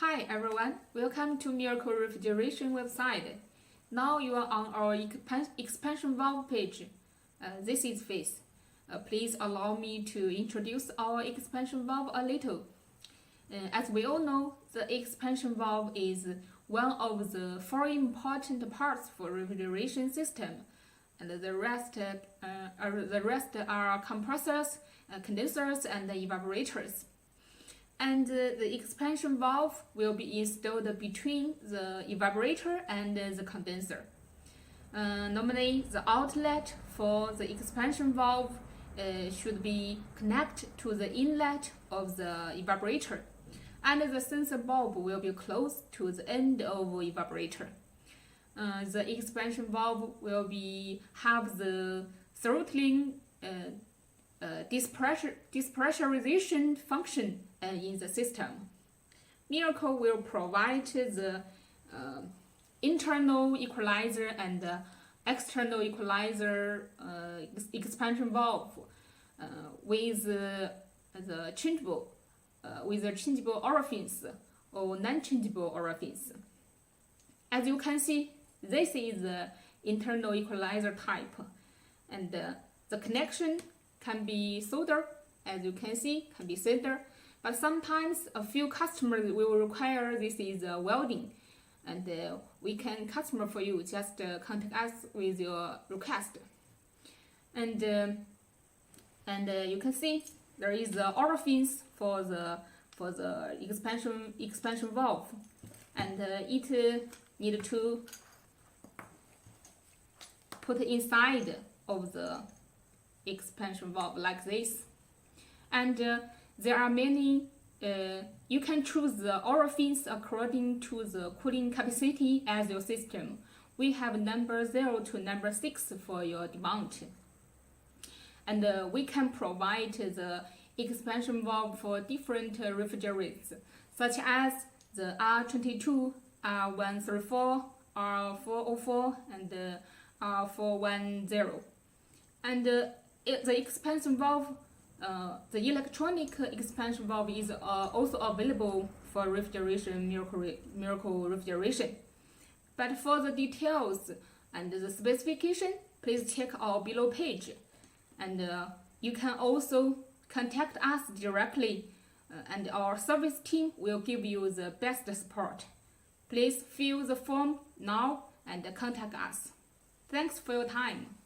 Hi everyone, welcome to Miracle Refrigeration website. Now you are on our expansion valve page. This is Faith. Please allow me to introduce our expansion valve a little. As we all know, the expansion valve is one of the four important parts for refrigeration system, and the rest are compressors, condensers, and evaporators. And the expansion valve will be installed between the evaporator and the condenser. Normally, the outlet for the expansion valve should be connected to the inlet of the evaporator, and the sensor bulb will be close to the end of evaporator. The expansion valve will have the throttling depressurization function in the system. Miracle will provide the internal equalizer and external equalizer expansion valve with the changeable orifice or non-changeable orifice. As you can see, this is the internal equalizer type, and the connection can be solder, as you can see, can be solder, but sometimes a few customers will require this is welding, and we can custom for you. Just contact us with your request. And you can see there is the orifice for the expansion valve, and it need to put inside of the expansion valve like this. And there are many, you can choose the orifice according to the cooling capacity as your system. We have number 0 to number 6 for your demand. And we can provide the expansion valve for different refrigerants, such as the R22, R134, R404, and R410. And the expansion valve, the electronic expansion valve is also available for refrigeration, Miracle Refrigeration. But for the details and the specification, please check our below page. And you can also contact us directly, and our service team will give you the best support. Please fill the form now and contact us. Thanks for your time.